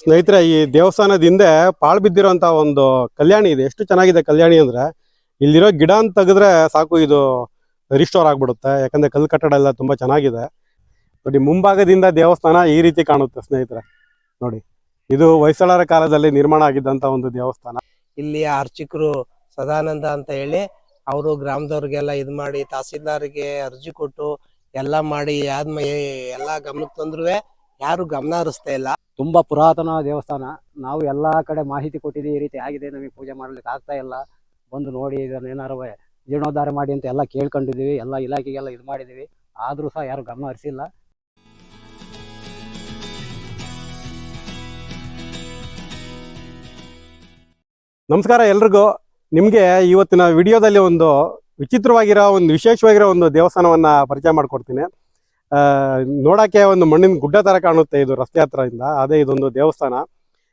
ಸ್ನೇಹಿತರೆ, ಈ ದೇವಸ್ಥಾನದ ಹಿಂದೆ ಪಾಳು ಬಿದ್ದಿರೋಂಥ ಒಂದು ಕಲ್ಯಾಣಿ ಇದೆ. ಎಷ್ಟು ಚೆನ್ನಾಗಿದೆ ಕಲ್ಯಾಣಿ ಅಂದ್ರೆ, ಇಲ್ಲಿರೋ ಗಿಡ ಅಂತ ತೆಗೆದ್ರೆ ಸಾಕು, ಇದು ರಿಸ್ಟೋರ್ ಆಗ್ಬಿಡುತ್ತೆ. ಯಾಕಂದ್ರೆ ಕಲ್ಲು ಕಟ್ಟಡ ಎಲ್ಲ ತುಂಬಾ ಚೆನ್ನಾಗಿದೆ. ನೋಡಿ, ಮುಂಭಾಗದಿಂದ ದೇವಸ್ಥಾನ ಈ ರೀತಿ ಕಾಣುತ್ತೆ ಸ್ನೇಹಿತರೆ. ನೋಡಿ, ಇದು ಹೊಯ್ಸಳರ ಕಾಲದಲ್ಲಿ ನಿರ್ಮಾಣ ಆಗಿದ್ದಂತ ಒಂದು ದೇವಸ್ಥಾನ. ಇಲ್ಲಿ ಅರ್ಚಕರು ಸದಾನಂದ ಅಂತ ಹೇಳಿ ಅವರು ಗ್ರಾಮದವ್ರಿಗೆಲ್ಲ ಇದು ಮಾಡಿ ತಹಸೀಲ್ದಾರ್ಗೆ ಅರ್ಜಿ ಕೊಟ್ಟು ಎಲ್ಲ ಮಾಡಿ ಎಲ್ಲ ಗಮನಕ್ಕೆ ತಂದ್ರು ಯಾರು ಗಮನ ಹರಿಸ್ತಾ ಇಲ್ಲ. ತುಂಬಾ ಪುರಾತನ ದೇವಸ್ಥಾನ. ನಾವು ಎಲ್ಲಾ ಕಡೆ ಮಾಹಿತಿ ಕೊಟ್ಟಿದ್ದೀವಿ, ಈ ರೀತಿ ಆಗಿದೆ, ನಮಗೆ ಪೂಜೆ ಮಾಡ್ಲಿಕ್ಕೆ ಆಗ್ತಾ ಇಲ್ಲ, ಬಂದು ನೋಡಿ ಇದನ್ನ ಏನಾರು ಜೀರ್ಣೋದ್ಧಾರ ಮಾಡಿ ಅಂತ ಎಲ್ಲ ಕೇಳ್ಕೊಂಡಿದ್ದೀವಿ. ಎಲ್ಲ ಇಲಾಖೆಗೆಲ್ಲ ಇದು ಮಾಡಿದ್ದೀವಿ, ಆದ್ರೂ ಸಹ ಯಾರು ಗಮನ ಹರಿಸಿಲ್ಲ. ನಮಸ್ಕಾರ ಎಲ್ರಿಗೂ. ನಿಮಗೆ ಇವತ್ತಿನ ವಿಡಿಯೋದಲ್ಲಿ ಒಂದು ವಿಚಿತ್ರವಾಗಿರೋ ಒಂದು ವಿಶೇಷವಾಗಿರೋ ಒಂದು ದೇವಸ್ಥಾನವನ್ನ ಪರಿಚಯ ಮಾಡ್ಕೊಡ್ತೀನಿ. ನೋಡಕ್ಕೆ ಒಂದು ಮಣ್ಣಿನ ಗುಡ್ಡ ತರ ಕಾಣುತ್ತೆ, ಇದು ರಸ್ತೆ ಹತ್ರದಿಂದ. ಅದೇ ಇದೊಂದು ದೇವಸ್ಥಾನ.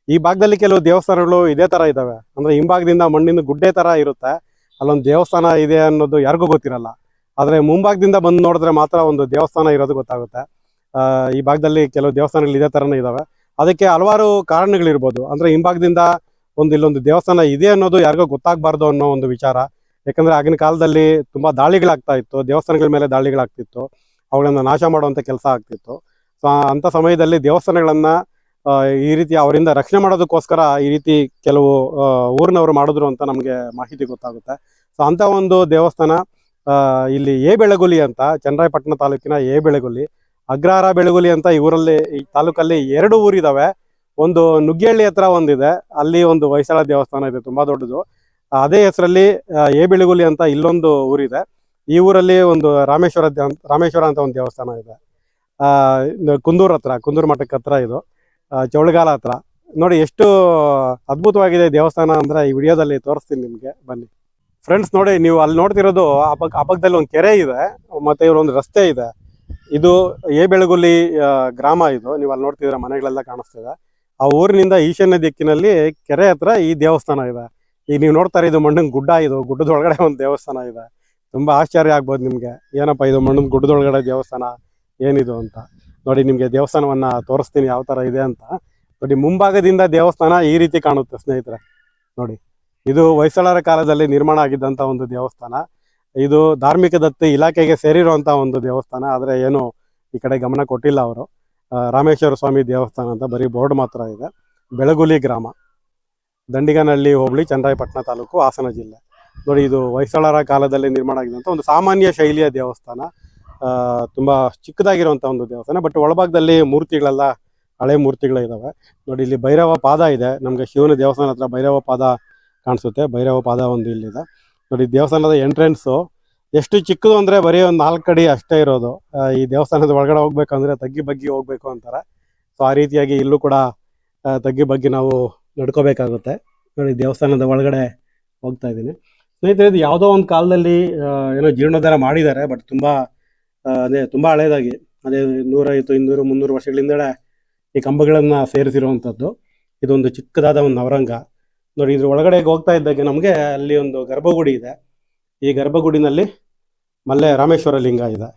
ಈ ಭಾಗದಲ್ಲಿ ಕೆಲವು ದೇವಸ್ಥಾನಗಳು ಇದೇ ತರ ಇದಾವೆ, ಅಂದ್ರೆ ಹಿಂಭಾಗದಿಂದ ಮಣ್ಣಿನ ಗುಡ್ಡೆ ತರ ಇರುತ್ತೆ. ಅಲ್ಲೊಂದು ದೇವಸ್ಥಾನ ಇದೆ ಅನ್ನೋದು ಯಾರಿಗೂ ಗೊತ್ತಿರಲ್ಲ. ಆದ್ರೆ ಮುಂಭಾಗದಿಂದ ಬಂದು ನೋಡಿದ್ರೆ ಮಾತ್ರ ಒಂದು ದೇವಸ್ಥಾನ ಇರೋದು ಗೊತ್ತಾಗುತ್ತೆ. ಈ ಭಾಗದಲ್ಲಿ ಕೆಲವು ದೇವಸ್ಥಾನಗಳು ಇದೇ ತರನೇ ಇದಾವೆ. ಅದಕ್ಕೆ ಹಲವಾರು ಕಾರಣಗಳಿರ್ಬೋದು. ಅಂದ್ರೆ ಹಿಂಭಾಗದಿಂದ ಇಲ್ಲೊಂದು ದೇವಸ್ಥಾನ ಇದೆ ಅನ್ನೋದು ಯಾರಿಗೂ ಗೊತ್ತಾಗಬಾರ್ದು ಅನ್ನೋ ಒಂದು ವಿಚಾರ. ಯಾಕಂದ್ರೆ ಆಗಿನ ಕಾಲದಲ್ಲಿ ತುಂಬಾ ದಾಳಿಗಳಾಗ್ತಾ ಇತ್ತು, ದೇವಸ್ಥಾನಗಳ ಮೇಲೆ ದಾಳಿಗಳಾಗ್ತಿತ್ತು, ಅವುಗಳನ್ನ ನಾಶ ಮಾಡುವಂತ ಕೆಲಸ ಆಗ್ತಿತ್ತು. ಸೊ ಅಂತ ಸಮಯದಲ್ಲಿ ದೇವಸ್ಥಾನಗಳನ್ನ ಈ ರೀತಿ ಅವರಿಂದ ರಕ್ಷಣೆ ಮಾಡೋದಕ್ಕೋಸ್ಕರ ಈ ರೀತಿ ಕೆಲವು ಊರಿನವರು ಮಾಡಿದ್ರು ಅಂತ ನಮಗೆ ಮಾಹಿತಿ ಗೊತ್ತಾಗುತ್ತೆ. ಸೊ ಅಂತ ಒಂದು ದೇವಸ್ಥಾನ ಇಲ್ಲಿ ಬೆಳಗುಲಿ ಅಂತ, ಚನ್ನರಾಯಪಟ್ಟಣ ತಾಲೂಕಿನ ಬೆಳಗುಲಿ, ಅಗ್ರಹಾರ ಬೆಳಗುಲಿ ಅಂತ ಈ ಊರಲ್ಲಿ, ಈ ತಾಲೂಕಲ್ಲಿ 2 ಊರಿದಾವೆ. ಒಂದು ನುಗ್ಗೇಹಳ್ಳಿ ಹತ್ರ ಒಂದಿದೆ, ಅಲ್ಲಿ ಒಂದು ಹೊಯ್ಸಳ ದೇವಸ್ಥಾನ ಇದೆ, ತುಂಬಾ ದೊಡ್ಡದು. ಅದೇ ಹೆಸರಲ್ಲಿ ಬೆಳಗುಲಿ ಅಂತ ಇಲ್ಲೊಂದು ಊರಿದೆ. ಈ ಊರಲ್ಲಿ ಒಂದು ರಾಮೇಶ್ವರ ಅಂತ ಒಂದು ದೇವಸ್ಥಾನ ಇದೆ. ಕುಂದೂರ್ ಹತ್ರ, ಕುಂದೂರು ಮಠಕ್ಕೆ ಹತ್ರ ಇದು, ಚೌಳಗಾಲ ಹತ್ರ. ನೋಡಿ ಎಷ್ಟು ಅದ್ಭುತವಾಗಿದೆ ದೇವಸ್ಥಾನ ಅಂದ್ರೆ ಈ ವಿಡಿಯೋದಲ್ಲಿ ತೋರಿಸ್ತೀನಿ ನಿಮ್ಗೆ, ಬನ್ನಿ ಫ್ರೆಂಡ್ಸ್. ನೋಡಿ, ನೀವು ಅಲ್ಲಿ ನೋಡ್ತಿರೋದು ಪಕ್ಕದಲ್ಲಿ ಒಂದು ಕೆರೆ ಇದೆ, ಮತ್ತೆ ಇವ್ರೊಂದು ರಸ್ತೆ ಇದೆ. ಇದು ಬೆಳಗುಲಿ ಗ್ರಾಮ. ಇದು ನೀವು ಅಲ್ಲಿ ನೋಡ್ತಿದ್ರೆ ಮನೆಗಳೆಲ್ಲ ಕಾಣಿಸ್ತಿದೆ. ಆ ಊರಿನಿಂದ ಈಶಾನ್ಯ ದಿಕ್ಕಿನಲ್ಲಿ ಕೆರೆ ಹತ್ರ ಈ ದೇವಸ್ಥಾನ ಇದೆ. ಈಗ ನೀವು ನೋಡ್ತಾರೆ, ಇದು ಮಣ್ಣಿನ ಗುಡ್ಡ, ಇದು ಗುಡ್ಡದೊಳಗಡೆ ಒಂದು ದೇವಸ್ಥಾನ ಇದೆ. ತುಂಬಾ ಆಶ್ಚರ್ಯ ಆಗ್ಬೋದು ನಿಮ್ಗೆ, ಏನಪ್ಪ ಇದು ಮಣ್ಣಿನ ಗುಡ್ಡದೊಳಗಡೆ ದೇವಸ್ಥಾನ ಏನಿದು ಅಂತ. ನೋಡಿ, ನಿಮ್ಗೆ ದೇವಸ್ಥಾನವನ್ನ ತೋರಿಸ್ತೀನಿ ಯಾವ ತರ ಇದೆ ಅಂತ. ನೋಡಿ, ಮುಂಭಾಗದಿಂದ ದೇವಸ್ಥಾನ ಈ ರೀತಿ ಕಾಣುತ್ತೆ ಸ್ನೇಹಿತರೆ. ನೋಡಿ, ಇದು ಹೊಯ್ಸಳರ ಕಾಲದಲ್ಲಿ ನಿರ್ಮಾಣ ಆಗಿದ್ದಂತ ಒಂದು ದೇವಸ್ಥಾನ. ಇದು ಧಾರ್ಮಿಕ ದತ್ತಿ ಇಲಾಖೆಗೆ ಸೇರಿರುವಂತ ಒಂದು ದೇವಸ್ಥಾನ. ಆದ್ರೆ ಏನು ಈ ಕಡೆ ಗಮನ ಕೊಟ್ಟಿಲ್ಲ ಅವರು. ರಾಮೇಶ್ವರ ಸ್ವಾಮಿ ದೇವಸ್ಥಾನ ಅಂತ ಬರೀ ಬೋರ್ಡ್ ಮಾತ್ರ ಇದೆ. ಬೆಳಗುಲಿ ಗ್ರಾಮ, ದಂಡಿಗನಹಳ್ಳಿ ಹೋಬಳಿ, ಚನ್ನರಾಯಪಟ್ಟಣ ತಾಲೂಕು, ಹಾಸನ ಜಿಲ್ಲೆ. ನೋಡಿ, ಇದು ಹೊಯ್ಸಳರ ಕಾಲದಲ್ಲಿ ನಿರ್ಮಾಣ ಆಗಿದ್ದಂಥ ಒಂದು ಸಾಮಾನ್ಯ ಶೈಲಿಯ ದೇವಸ್ಥಾನ. ತುಂಬಾ ಚಿಕ್ಕದಾಗಿರುವಂಥ ಒಂದು ದೇವಸ್ಥಾನ. ಬಟ್ ಒಳಭಾಗದಲ್ಲಿ ಮೂರ್ತಿಗಳೆಲ್ಲ ಹಳೆ ಮೂರ್ತಿಗಳಿದಾವೆ. ನೋಡಿ, ಇಲ್ಲಿ ಭೈರವ ಪಾದ ಇದೆ. ನಮಗೆ ಶಿವನ ದೇವಸ್ಥಾನ ಹತ್ರ ಭೈರವ ಪಾದ ಕಾಣಿಸುತ್ತೆ. ಭೈರವ ಪಾದ ಒಂದು ಇಲ್ಲಿದೆ. ನೋಡಿ, ದೇವಸ್ಥಾನದ ಎಂಟ್ರೆನ್ಸು ಎಷ್ಟು ಚಿಕ್ಕದು ಅಂದ್ರೆ ಬರೀ ಒಂದು 4 ಅಡಿ ಅಷ್ಟೇ ಇರೋದು. ಈ ದೇವಸ್ಥಾನದ ಒಳಗಡೆ ಹೋಗ್ಬೇಕಂದ್ರೆ ತಗ್ಗಿ ಬಗ್ಗಿ ಹೋಗ್ಬೇಕು ಅಂತಾರೆ. ಸೊ ಆ ರೀತಿಯಾಗಿ ಇಲ್ಲೂ ಕೂಡ ತಗ್ಗಿ ಬಗ್ಗಿ ನಾವು ನಡ್ಕೋಬೇಕಾಗುತ್ತೆ. ನೋಡಿ, ದೇವಸ್ಥಾನದ ಒಳಗಡೆ ಹೋಗ್ತಾ ಇದ್ದೀನಿ ಸ್ನೇಹಿತರೆ. ಇದು ಯಾವುದೋ ಒಂದು ಕಾಲದಲ್ಲಿ ಏನೋ ಜೀರ್ಣೋದ್ಧಾರ ಮಾಡಿದ್ದಾರೆ. ಬಟ್ ತುಂಬಾ ಹಳೇದಾಗಿ, ಅದೇ 150, 200, 300 ವರ್ಷಗಳಿಂದಲೇ ಈ ಕಂಬಗಳನ್ನ ಸೇರಿಸಿರುವಂಥದ್ದು. ಇದೊಂದು ಚಿಕ್ಕದಾದ ಒಂದು ನವರಂಗ. ನೋಡಿ, ಇದ್ರ ಒಳಗಡೆ ಹೋಗ್ತಾ ಇದ್ದಾಗೆ ನಮಗೆ ಅಲ್ಲಿ ಒಂದು ಗರ್ಭಗುಡಿ ಇದೆ. ಈ ಗರ್ಭಗುಡಿನಲ್ಲಿ ರಾಮೇಶ್ವರ ಲಿಂಗ ಇದೆ.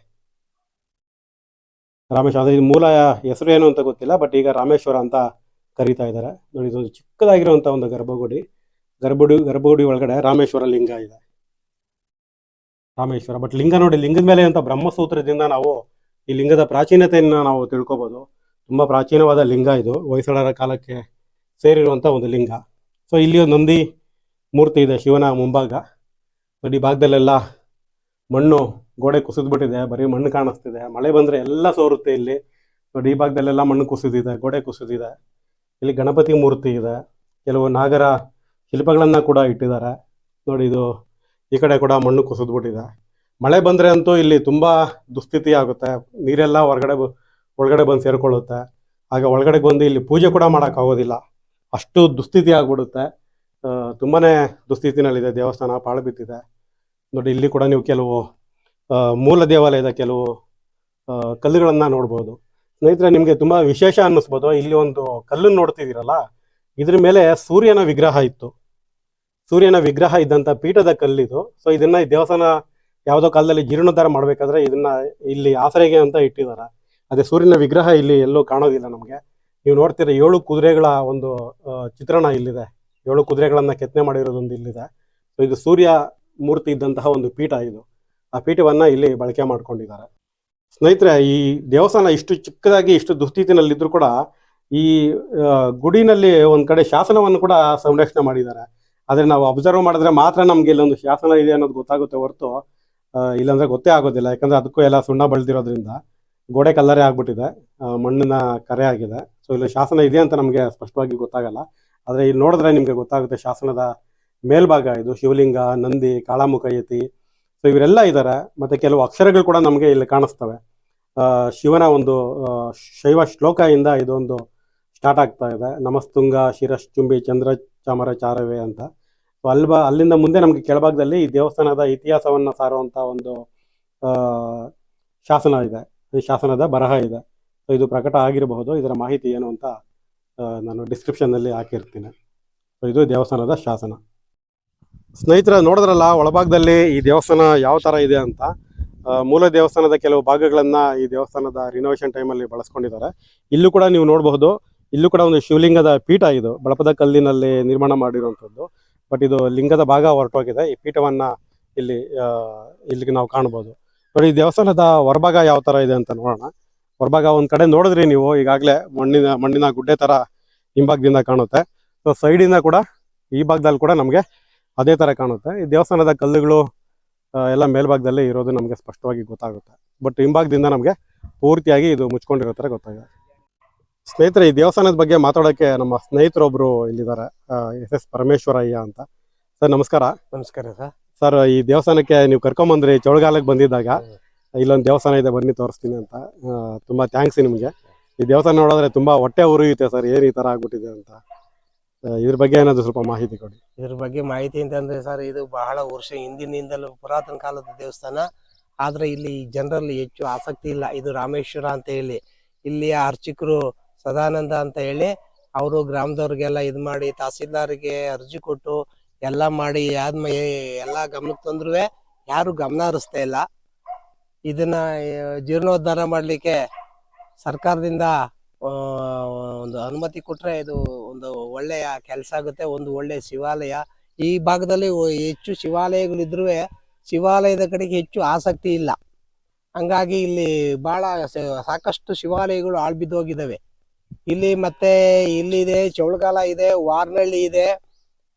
ರಾಮೇಶ್ವರ, ಅದ್ರ ಮೂಲ ಹೆಸರು ಏನು ಅಂತ ಗೊತ್ತಿಲ್ಲ, ಬಟ್ ಈಗ ರಾಮೇಶ್ವರ ಅಂತ ಕರೀತಾ ಇದ್ದಾರೆ. ನೋಡಿ, ಇದೊಂದು ಚಿಕ್ಕದಾಗಿರುವಂತ ಒಂದು ಗರ್ಭಗುಡಿ ಒಳಗಡೆ ರಾಮೇಶ್ವರ ಲಿಂಗ ಇದೆ. ರಾಮೇಶ್ವರ, ಬಟ್ ಲಿಂಗ ನೋಡಿ, ಲಿಂಗದ ಮೇಲೆ ಅಂತ ಬ್ರಹ್ಮಸೂತ್ರದಿಂದ ನಾವು ಈ ಲಿಂಗದ ಪ್ರಾಚೀನತೆಯನ್ನ ನಾವು ತಿಳ್ಕೊಬಹುದು. ತುಂಬಾ ಪ್ರಾಚೀನವಾದ ಲಿಂಗ ಇದು, ಹೊಯ್ಸಳರ ಕಾಲಕ್ಕೆ ಸೇರಿರುವಂತ ಒಂದು ಲಿಂಗ. ಸೊ ಇಲ್ಲಿ ಒಂದು ನಂದಿ ಮೂರ್ತಿ ಇದೆ ಶಿವನ ಮುಂಭಾಗ. ನೋಡಿ, ಭಾಗದಲ್ಲೆಲ್ಲ ಮಣ್ಣು, ಗೋಡೆ ಕುಸಿದ್ಬಿಟ್ಟಿದೆ, ಬರೀ ಮಣ್ಣು ಕಾಣಿಸ್ತಿದೆ. ಮಳೆ ಬಂದ್ರೆ ಎಲ್ಲ ಸೋರುತ್ತೆ ಇಲ್ಲಿ. ನೋಡಿ, ಈ ಭಾಗದಲ್ಲೆಲ್ಲ ಮಣ್ಣು ಕುಸಿದಿದೆ, ಗೋಡೆ ಕುಸಿದಿದೆ. ಇಲ್ಲಿ ಗಣಪತಿ ಮೂರ್ತಿ ಇದೆ, ಕೆಲವು ನಾಗರ ಶಿಲ್ಪಗಳನ್ನ ಕೂಡ ಇಟ್ಟಿದ್ದಾರೆ. ನೋಡಿ, ಇದು ಈ ಕಡೆ ಕೂಡ ಮಣ್ಣು ಕುಸಿದ್ಬಿಟ್ಟಿದೆ. ಮಳೆ ಬಂದ್ರೆ ಅಂತೂ ಇಲ್ಲಿ ತುಂಬಾ ದುಸ್ಥಿತಿ ಆಗುತ್ತೆ. ನೀರೆಲ್ಲ ಒಳಗಡೆ ಬಂದು ಸೇರ್ಕೊಳ್ಳುತ್ತೆ. ಆಗ ಒಳಗಡೆ ಬಂದು ಇಲ್ಲಿ ಪೂಜೆ ಕೂಡ ಮಾಡೋಕ್ಕಾಗೋದಿಲ್ಲ, ಅಷ್ಟು ದುಸ್ಥಿತಿ ಆಗ್ಬಿಡುತ್ತೆ. ತುಂಬಾನೇ ದುಸ್ಥಿತಿನಲ್ಲಿದೆ ದೇವಸ್ಥಾನ, ಪಾಳು ಬಿದ್ದಿದೆ. ನೋಡಿ, ಇಲ್ಲಿ ಕೂಡ ನೀವು ಕೆಲವು ಮೂಲ ದೇವಾಲಯದ ಕೆಲವು ಕಲ್ಲುಗಳನ್ನ ನೋಡ್ಬೋದು ಸ್ನೇಹಿತರೆ. ನಿಮಗೆ ತುಂಬಾ ವಿಶೇಷ ಅನ್ನಿಸ್ಬೋದು. ಇಲ್ಲಿ ಒಂದು ಕಲ್ಲನ್ನು ನೋಡ್ತಿದ್ದೀರಲ್ಲ, ಇದ್ರ ಮೇಲೆ ಸೂರ್ಯನ ವಿಗ್ರಹ ಇತ್ತು. ಸೂರ್ಯನ ವಿಗ್ರಹ ಇದ್ದಂತ ಪೀಠದ ಕಲ್ಲಿದು. ಸೊ ಇದನ್ನ ಈ ದೇವಸ್ಥಾನ ಯಾವುದೋ ಕಾಲದಲ್ಲಿ ಜೀರ್ಣೋದ್ಧಾರ ಮಾಡ್ಬೇಕಾದ್ರೆ ಇದನ್ನ ಇಲ್ಲಿ ಆಸರೆಗೆ ಅಂತ ಇಟ್ಟಿದ್ದಾರೆ. ಅದೇ ಸೂರ್ಯನ ವಿಗ್ರಹ ಇಲ್ಲಿ ಎಲ್ಲೂ ಕಾಣೋದಿಲ್ಲ ನಮಗೆ. ನೀವು ನೋಡ್ತೀರ 7 ಕುದುರೆಗಳ ಒಂದು ಚಿತ್ರಣ ಇಲ್ಲಿದೆ. 7 ಕುದುರೆಗಳನ್ನ ಕೆತ್ತನೆ ಮಾಡಿರೋದೊಂದು ಇಲ್ಲಿದೆ. ಸೊ ಇದು ಸೂರ್ಯ ಮೂರ್ತಿ ಇದ್ದಂತಹ ಒಂದು ಪೀಠ ಇದು. ಆ ಪೀಠವನ್ನ ಇಲ್ಲಿ ಬಳಕೆ ಮಾಡ್ಕೊಂಡಿದ್ದಾರೆ. ಸ್ನೇಹಿತರೆ, ಈ ದೇವಸ್ಥಾನ ಇಷ್ಟು ಚಿಕ್ಕದಾಗಿ ಇಷ್ಟು ದುಸ್ಥಿತಿನಲ್ಲಿದ್ರೂ ಕೂಡ ಈ ಗುಡಿನಲ್ಲಿ ಒಂದ್ ಕಡೆ ಶಾಸನವನ್ನು ಕೂಡ ಸಂರಕ್ಷಣೆ ಮಾಡಿದ್ದಾರೆ. ಆದ್ರೆ ನಾವು ಅಬ್ಸರ್ವ್ ಮಾಡಿದ್ರೆ ಮಾತ್ರ ನಮ್ಗೆ ಇಲ್ಲೊಂದು ಶಾಸನ ಇದೆ ಅನ್ನೋದು ಗೊತ್ತಾಗುತ್ತೆ ಹೊರತು ಇಲ್ಲಾಂದ್ರೆ ಗೊತ್ತೇ ಆಗೋದಿಲ್ಲ. ಯಾಕಂದ್ರೆ ಅದಕ್ಕೂ ಎಲ್ಲ ಸುಣ್ಣ ಬಳ್ದಿರೋದ್ರಿಂದ ಗೋಡೆ ಕಲ್ಲರೇ ಆಗ್ಬಿಟ್ಟಿದೆ, ಮಣ್ಣಿನ ಕರೆ ಆಗಿದೆ. ಸೊ ಇಲ್ಲಿ ಶಾಸನ ಇದೆ ಅಂತ ನಮಗೆ ಸ್ಪಷ್ಟವಾಗಿ ಗೊತ್ತಾಗಲ್ಲ. ಆದ್ರೆ ಇಲ್ಲಿ ನೋಡಿದ್ರೆ ನಿಮ್ಗೆ ಗೊತ್ತಾಗುತ್ತೆ ಶಾಸನದ ಮೇಲ್ಭಾಗ ಇದು ಶಿವಲಿಂಗ, ನಂದಿ, ಕಾಳಾಮುಖಯತಿ, ಸೊ ಇವರೆಲ್ಲ ಇದ್ದಾರೆ. ಮತ್ತೆ ಕೆಲವು ಅಕ್ಷರಗಳು ಕೂಡ ನಮಗೆ ಇಲ್ಲಿ ಕಾಣಿಸ್ತವೆ. ಶಿವನ ಒಂದು ಶೈವ ಶ್ಲೋಕದಿಂದ ಇದೊಂದು ಸ್ಟಾರ್ಟ್ ಆಗ್ತಾ ಇದೆ. ನಮಸ್ತುಂಗ ಶಿರಶ್ಚುಂಬಿ ಚಂದ್ರ ಚಾಮರ ಚಾರವೇ ಅಂತ. ಸೊ ಅಲ್ಲಿಂದ ಮುಂದೆ ನಮಗೆ ಕೆಳಭಾಗದಲ್ಲಿ ಈ ದೇವಸ್ಥಾನದ ಇತಿಹಾಸವನ್ನ ಸಾರುವಂತ ಒಂದು ಶಾಸನ ಇದೆ. ಈ ಶಾಸನದ ಬರಹ ಇದೆ. ಸೊ ಇದು ಪ್ರಕಟ ಆಗಿರಬಹುದು. ಇದರ ಮಾಹಿತಿ ಏನು ಅಂತ ನಾನು ಡಿಸ್ಕ್ರಿಪ್ಷನ್ ನಲ್ಲಿ ಹಾಕಿರ್ತೀನಿ. ಸೊ ಇದು ದೇವಸ್ಥಾನದ ಶಾಸನ. ಸ್ನೇಹಿತರ, ನೋಡಿದ್ರಲ್ಲ ಒಳಭಾಗದಲ್ಲಿ ಈ ದೇವಸ್ಥಾನ ಯಾವ ತರ ಇದೆ ಅಂತ. ಮೂಲ ದೇವಸ್ಥಾನದ ಕೆಲವು ಭಾಗಗಳನ್ನ ಈ ದೇವಸ್ಥಾನದ ರಿನೋವೇಷನ್ ಟೈಮಲ್ಲಿ ಬಳಸ್ಕೊಂಡಿದ್ದಾರೆ. ಇಲ್ಲೂ ಕೂಡ ನೀವು ನೋಡಬಹುದು. ಇಲ್ಲೂ ಕೂಡ ಒಂದು ಶಿವಲಿಂಗದ ಪೀಠ ಇದು ಬಳಪದ ಕಲ್ಲಿನಲ್ಲಿ ನಿರ್ಮಾಣ ಮಾಡಿರುವಂಥದ್ದು. ಬಟ್ ಇದು ಲಿಂಗದ ಭಾಗ ಹೊರಟೋಗಿದೆ. ಈ ಪೀಠವನ್ನ ಇಲ್ಲಿಗೆ ನಾವು ಕಾಣಬಹುದು. ನೋಡಿ, ಈ ದೇವಸ್ಥಾನದ ಹೊರಭಾಗ ಯಾವ ತರ ಇದೆ ಅಂತ ನೋಡೋಣ. ಹೊರಭಾಗ ಒಂದ್ ಕಡೆ ನೋಡಿದ್ರಿ ನೀವು ಈಗಾಗಲೇ ಮಣ್ಣಿನ ಗುಡ್ಡೆ ತರ ಹಿಂಭಾಗದಿಂದ ಕಾಣುತ್ತೆ. ಸೊ ಸೈಡಿಂದ ಕೂಡ ಈ ಭಾಗದಲ್ಲಿ ಕೂಡ ನಮಗೆ ಅದೇ ತರ ಕಾಣುತ್ತೆ. ಈ ದೇವಸ್ಥಾನದ ಕಲ್ಲುಗಳು ಎಲ್ಲ ಮೇಲ್ಭಾಗದಲ್ಲಿ ಇರೋದು ನಮಗೆ ಸ್ಪಷ್ಟವಾಗಿ ಗೊತ್ತಾಗುತ್ತೆ. ಬಟ್ ಹಿಂಭಾಗದಿಂದ ನಮಗೆ ಪೂರ್ತಿಯಾಗಿ ಇದು ಮುಚ್ಕೊಂಡಿರೋ ತರ ಗೊತ್ತಾಗಿದೆ. ಸ್ನೇಹಿತರೆ, ಈ ದೇವಸ್ಥಾನದ ಬಗ್ಗೆ ಮಾತಾಡೋಕ್ಕೆ ನಮ್ಮ ಸ್ನೇಹಿತರೊಬ್ರು ಇಲ್ಲಿದ್ದಾರೆ, SS ಪರಮೇಶ್ವರಯ್ಯ ಅಂತ. ಸರ್ ನಮಸ್ಕಾರ. ನಮಸ್ಕಾರ ಸರ್. ಸರ್, ಈ ದೇವಸ್ಥಾನಕ್ಕೆ ನೀವು ಕರ್ಕೊಂಬಂದ್ರಿ ಚೌಳಗಾಲಕ್ಕೆ ಬಂದಿದ್ದಾಗ, ಇಲ್ಲೊಂದು ದೇವಸ್ಥಾನ ಇದೆ ಬನ್ನಿ ತೋರಿಸ್ತೀನಿ ಅಂತ. ತುಂಬಾ ಥ್ಯಾಂಕ್ಸ್ ನಿಮಗೆ. ಈ ದೇವಸ್ಥಾನ ನೋಡಿದ್ರೆ ತುಂಬಾ ಹೊಟ್ಟೆ ಉರಿಯುತ್ತೆ ಸರ್, ಏನು ಈ ತರ ಆಗ್ಬಿಟ್ಟಿದೆ ಅಂತ. ಇದ್ರ ಬಗ್ಗೆ ಏನಾದ್ರು ಸ್ವಲ್ಪ ಮಾಹಿತಿ ಕೊಡಿ. ಇದ್ರ ಬಗ್ಗೆ ಮಾಹಿತಿ ಅಂತಂದ್ರೆ ಸರ್, ಇದು ಬಹಳ ವರ್ಷ ಹಿಂದಿನಿಂದಲೂ ಪುರಾತನ ಕಾಲದ ದೇವಸ್ಥಾನ. ಆದ್ರೆ ಇಲ್ಲಿ ಜನರಲ್ಲಿ ಹೆಚ್ಚು ಆಸಕ್ತಿ ಇಲ್ಲ. ಇದು ರಾಮೇಶ್ವರ ಅಂತ ಹೇಳಿ ಇಲ್ಲಿಯ ಅರ್ಚಕರು ಸದಾನಂದ ಅಂತ ಹೇಳಿ ಅವರು ಗ್ರಾಮದವ್ರಿಗೆಲ್ಲ ಇದು ಮಾಡಿ ತಹಸೀಲ್ದಾರ್ಗೆ ಅರ್ಜಿ ಕೊಟ್ಟು ಎಲ್ಲ ಮಾಡಿ ಆದ್ಮೇಲೆ ಎಲ್ಲ ಗಮನಕ್ಕೆ ತಂದ್ರು ಯಾರು ಗಮನ ಹರಿಸ್ತಾ ಇಲ್ಲ. ಇದನ್ನ ಜೀರ್ಣೋದ್ಧಾರ ಮಾಡ್ಲಿಕ್ಕೆ ಸರ್ಕಾರದಿಂದ ಒಂದು ಅನುಮತಿ ಕೊಟ್ರೆ ಇದು ಒಂದು ಒಳ್ಳೆಯ ಕೆಲಸ ಆಗುತ್ತೆ. ಒಂದು ಒಳ್ಳೆ ಶಿವಾಲಯ ಈ ಭಾಗದಲ್ಲಿ ಹೆಚ್ಚು ಶಿವಾಲಯಗಳಿದ್ರು ಶಿವಾಲಯದ ಕಡೆಗೆ ಹೆಚ್ಚು ಆಸಕ್ತಿ ಇಲ್ಲ. ಹಂಗಾಗಿ ಇಲ್ಲಿ ಬಹಳ ಸಾಕಷ್ಟು ಶಿವಾಲಯಗಳು ಆಳ್ಬಿದ್ದೋಗಿದ್ದಾವೆ. ಇಲ್ಲಿ ಮತ್ತೆ ಇಲ್ಲಿದೆ ಚೌಳಗಾಲ ಇದೆ, ವಾರ್ನಹಳ್ಳಿ ಇದೆ,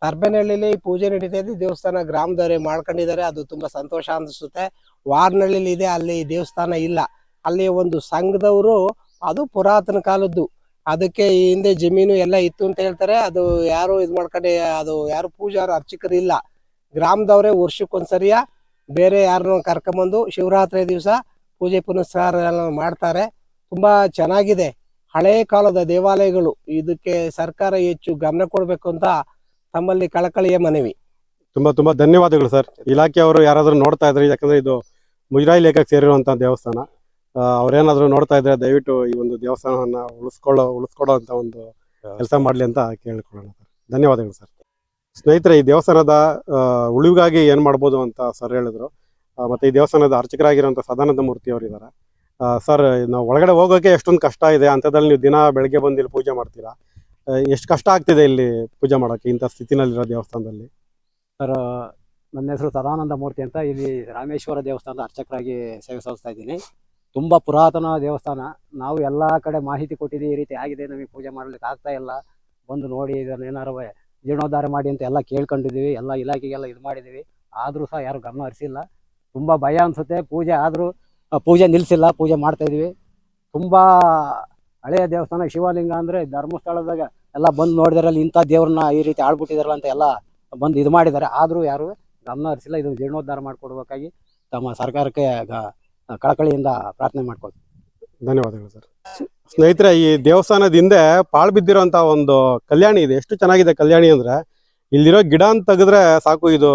ತರ್ಬನಹಳ್ಳಿಲಿ ಪೂಜೆ ನಡೀತಾ ಇದೆ. ದೇವಸ್ಥಾನ ಗ್ರಾಮದವರೇ ಮಾಡ್ಕೊಂಡಿದ್ದಾರೆ. ಅದು ತುಂಬಾ ಸಂತೋಷ ಅನಿಸುತ್ತೆ. ವಾರ್ನಹಳ್ಳಿಲಿ ಇದೆ, ಅಲ್ಲಿ ದೇವಸ್ಥಾನ ಇಲ್ಲ. ಅಲ್ಲಿ ಒಂದು ಸಂಘದವರು, ಅದು ಪುರಾತನ ಕಾಲದ್ದು, ಅದಕ್ಕೆ ಈ ಹಿಂದೆ ಜಮೀನು ಎಲ್ಲ ಇತ್ತು ಅಂತ ಹೇಳ್ತಾರೆ. ಅದು ಯಾರು ಇದು ಮಾಡ್ಕೊಂಡು ಅದು ಯಾರು ಪೂಜಾರು ಅರ್ಚಕರು ಇಲ್ಲ. ಗ್ರಾಮದವರೇ ವರ್ಷಕ್ಕೊಂದ್ಸರಿಯ ಬೇರೆ ಯಾರನ್ನ ಕರ್ಕೊಂಬಂದು ಶಿವರಾತ್ರಿ ದಿವಸ ಪೂಜೆ ಪುನಸ್ಕಾರ ಎಲ್ಲ ಮಾಡ್ತಾರೆ. ತುಂಬಾ ಚೆನ್ನಾಗಿದೆ. ಹಳೆ ಕಾಲದ ದೇವಾಲಯಗಳು. ಇದಕ್ಕೆ ಸರ್ಕಾರ ಹೆಚ್ಚು ಗಮನ ಕೊಡ್ಬೇಕು ಅಂತ ತಮ್ಮಲ್ಲಿ ಕಳಕಳಿಯ ಮನವಿ. ತುಂಬಾ ಧನ್ಯವಾದಗಳು ಸರ್. ಇಲಾಖೆಯವರು ಯಾರಾದ್ರೂ ನೋಡ್ತಾ ಇದ್ರೆ, ಯಾಕಂದ್ರೆ ಇದು ಮುಜರಾಯಿ ಲೇಖಕ್ಕೆ ಸೇರಿರುವಂತಹ ದೇವಸ್ಥಾನ, ಅವ್ರೇನಾದ್ರು ನೋಡ್ತಾ ಇದ್ರೆ ದಯವಿಟ್ಟು ಈ ಒಂದು ದೇವಸ್ಥಾನವನ್ನ ಉಳಿಸ್ಕೊಡೋ ಅಂತ ಒಂದು ಕೆಲಸ ಮಾಡ್ಲಿ ಅಂತ ಕೇಳ್ಕೊಳ್ಳೋಣ ಸರ್. ಧನ್ಯವಾದಗಳು ಸರ್. ಸ್ನೇಹಿತರೆ, ಈ ದೇವಸ್ಥಾನದ ಉಳಿವಿಗಾಗಿ ಏನ್ ಮಾಡ್ಬೋದು ಅಂತ ಸರ್ ಹೇಳಿದ್ರು. ಮತ್ತೆ ಈ ದೇವಸ್ಥಾನದ ಅರ್ಚಕರಾಗಿರುವಂತ ಸದಾನಂದ ಮೂರ್ತಿ ಅವರು ಇದ್ದಾರೆ. ಸರ್, ನಾವು ಒಳಗಡೆ ಹೋಗೋಕೆ ಎಷ್ಟೊಂದು ಕಷ್ಟ ಇದೆ. ಅಂಥದ್ರಲ್ಲಿ ನೀವು ದಿನ ಬೆಳಗ್ಗೆ ಬಂದು ಇಲ್ಲಿ ಪೂಜೆ ಮಾಡ್ತೀರಾ. ಎಷ್ಟು ಕಷ್ಟ ಆಗ್ತಿದೆ ಇಲ್ಲಿ ಪೂಜೆ ಮಾಡೋಕೆ ಇಂಥ ಸ್ಥಿತಿನಲ್ಲಿರೋ ದೇವಸ್ಥಾನದಲ್ಲಿ? ಸರ್, ನನ್ನ ಹೆಸರು ಸದಾನಂದ ಮೂರ್ತಿ ಅಂತ. ಇಲ್ಲಿ ರಾಮೇಶ್ವರ ದೇವಸ್ಥಾನದ ಅರ್ಚಕರಾಗಿ ಸೇವೆ ಸಲ್ಲಿಸ್ತಾ ಇದ್ದೀನಿ. ತುಂಬ ಪುರಾತನ ದೇವಸ್ಥಾನ. ನಾವು ಎಲ್ಲ ಕಡೆ ಮಾಹಿತಿ ಕೊಟ್ಟಿದ್ದೀವಿ, ಈ ರೀತಿ ಆಗಿದೆ, ನಮಗೆ ಪೂಜೆ ಮಾಡಲಿಕ್ಕೆ ಆಗ್ತಾ ಇಲ್ಲ, ಬಂದು ನೋಡಿ ಇದನ್ನು ಏನಾರು ಜೀರ್ಣೋದ್ಧಾರ ಮಾಡಿ ಅಂತ ಎಲ್ಲ ಕೇಳ್ಕೊಂಡಿದ್ದೀವಿ. ಎಲ್ಲ ಇಲಾಖೆಗೆಲ್ಲ ಇದು ಮಾಡಿದ್ದೀವಿ. ಆದರೂ ಸಹ ಯಾರು ಗಮನ ಹರಿಸಿಲ್ಲ. ತುಂಬ ಭಯ ಅನಿಸುತ್ತೆ. ಪೂಜೆ ಆದರೂ ಪೂಜೆ ನಿಲ್ಲಿಸಿಲ್ಲ, ಪೂಜೆ ಮಾಡ್ತಾ ಇದೀವಿ. ತುಂಬ ಹಳೆಯ ದೇವಸ್ಥಾನ. ಶಿವಲಿಂಗ ಅಂದರೆ ಧರ್ಮಸ್ಥಳದಾಗ ಎಲ್ಲ ಬಂದು ನೋಡಿದಾರಲ್ಲಿ ಇಂಥ ದೇವ್ರನ್ನ ಈ ರೀತಿ ಆಳ್ಬಿಟ್ಟಿದಾರಲ್ಲ ಅಂತ ಎಲ್ಲ ಬಂದು ಇದು ಮಾಡಿದ್ದಾರೆ. ಆದರೂ ಯಾರು ಗಮನ ಹರಿಸಿಲ್ಲ. ಇದನ್ನು ಜೀರ್ಣೋದ್ಧಾರ ಮಾಡಿಕೊಡ್ಬೇಕಾಗಿ ತಮ್ಮ ಸರ್ಕಾರಕ್ಕೆ ಕಳಕಳಿಯಿಂದ ಪ್ರಾರ್ಥನೆ ಮಾಡ್ಕೊಳ್ತೀವಿ. ಧನ್ಯವಾದಗಳು ಸರ್. ಸ್ನೇಹಿತರೆ, ಈ ದೇವಸ್ಥಾನದ ಹಿಂದೆ ಪಾಳು ಬಿದ್ದಿರೋಂಥ ಒಂದು ಕಲ್ಯಾಣಿ ಇದೆ. ಎಷ್ಟು ಚೆನ್ನಾಗಿದೆ ಕಲ್ಯಾಣಿ ಅಂದ್ರೆ, ಇಲ್ಲಿರೋ ಗಿಡ ಅಂತ ತೆಗೆದ್ರೆ ಸಾಕು, ಇದು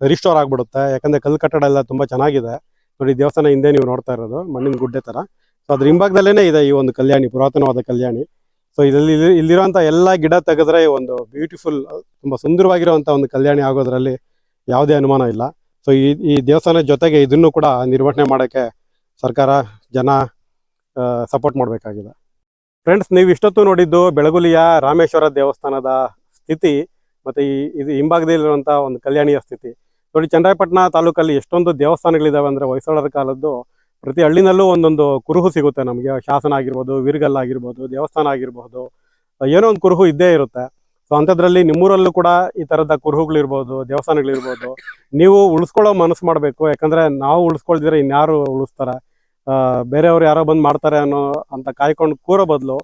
ರಿಸ್ಟೋರ್ ಆಗ್ಬಿಡುತ್ತೆ. ಯಾಕಂದ್ರೆ ಕಲ್ಲು ಕಟ್ಟಡ ಎಲ್ಲ ತುಂಬಾ ಚೆನ್ನಾಗಿದೆ. ನೋಡಿ, ದೇವಸ್ಥಾನ ಹಿಂದೆ ನೀವು ನೋಡ್ತಾ ಇರೋದು ಮಣ್ಣಿನ ಗುಡ್ಡೆ ತರ. ಸೊ ಅದ್ರ ಹಿಂಭಾಗದಲ್ಲೇನೆ ಇದೆ ಈ ಒಂದು ಕಲ್ಯಾಣಿ, ಪುರಾತನವಾದ ಕಲ್ಯಾಣಿ. ಸೊ ಇಲ್ಲಿರುವಂತ ಎಲ್ಲಾ ಗಿಡ ತೆಗೆದ್ರೆ ಒಂದು ಬ್ಯೂಟಿಫುಲ್, ತುಂಬಾ ಸುಂದರವಾಗಿರುವಂತ ಒಂದು ಕಲ್ಯಾಣಿ ಆಗೋದ್ರಲ್ಲಿ ಯಾವುದೇ ಅನುಮಾನ ಇಲ್ಲ. ಸೊ ಈ ದೇವಸ್ಥಾನದ ಜೊತೆಗೆ ಇದನ್ನು ಕೂಡ ನಿರ್ವಹಣೆ ಮಾಡೋಕ್ಕೆ ಸರ್ಕಾರ, ಜನ ಸಪೋರ್ಟ್ ಮಾಡಬೇಕಾಗಿದೆ. ಫ್ರೆಂಡ್ಸ್, ನೀವು ಇಷ್ಟೊತ್ತು ನೋಡಿದ್ದು ಬೆಳಗುಲಿಯ ರಾಮೇಶ್ವರ ದೇವಸ್ಥಾನದ ಸ್ಥಿತಿ ಮತ್ತು ಇದು ಹಿಂಭಾಗದಲ್ಲಿರುವಂಥ ಒಂದು ಕಲ್ಯಾಣಿಯ ಸ್ಥಿತಿ. ನೋಡಿ, ಚನ್ನರಾಯಪಟ್ಟಣ ತಾಲೂಕಲ್ಲಿ ಎಷ್ಟೊಂದು ದೇವಸ್ಥಾನಗಳಿದ್ದಾವೆ ಅಂದರೆ ಹೊಯ್ಸಳರ ಕಾಲದ್ದು ಪ್ರತಿ ಹಳ್ಳಿನಲ್ಲೂ ಒಂದೊಂದು ಕುರುಹು ಸಿಗುತ್ತೆ ನಮಗೆ. ಶಾಸನ ಆಗಿರ್ಬೋದು, ವೀರಗಲ್ಲ ಆಗಿರ್ಬೋದು, ದೇವಸ್ಥಾನ ಆಗಿರಬಹುದು, ಏನೋ ಒಂದು ಕುರುಹು ಇದ್ದೇ ಇರುತ್ತೆ. ಸೊ ಅಂಥದ್ರಲ್ಲಿ ನಿಮ್ಮೂರಲ್ಲೂ ಕೂಡ ಈ ಥರದ ಕುರುಹುಗಳಿರ್ಬೋದು, ದೇವಸ್ಥಾನಗಳಿರ್ಬೋದು. ನೀವು ಉಳಿಸ್ಕೊಳ್ಳೋ ಮನಸ್ಸು ಮಾಡಬೇಕು. ಯಾಕಂದರೆ ನಾವು ಉಳಿಸ್ಕೊಳ್ದಿದ್ರೆ ಇನ್ಯಾರು ಉಳಿಸ್ತಾರೆ? ಬೇರೆಯವ್ರು ಯಾರೋ ಬಂದು ಮಾಡ್ತಾರೆ ಅಂತ ಕಾಯ್ಕೊಂಡು ಕೂರೋ ಬದಲು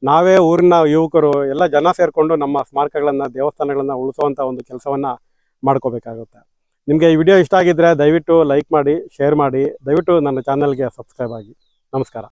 ನಾವೇ ಊರಿನ ಯುವಕರು ಎಲ್ಲ ಜನ ಸೇರಿಕೊಂಡು ನಮ್ಮ ಸ್ಮಾರಕಗಳನ್ನು, ದೇವಸ್ಥಾನಗಳನ್ನು ಉಳಿಸುವಂಥ ಒಂದು ಕೆಲಸವನ್ನು ಮಾಡ್ಕೋಬೇಕಾಗುತ್ತೆ. ನಿಮಗೆ ಈ ವಿಡಿಯೋ ಇಷ್ಟ ಆಗಿದ್ದರೆ ದಯವಿಟ್ಟು ಲೈಕ್ ಮಾಡಿ, ಶೇರ್ ಮಾಡಿ, ದಯವಿಟ್ಟು ನನ್ನ ಚಾನಲ್ಗೆ ಸಬ್ಸ್ಕ್ರೈಬ್ ಆಗಿ. ನಮಸ್ಕಾರ.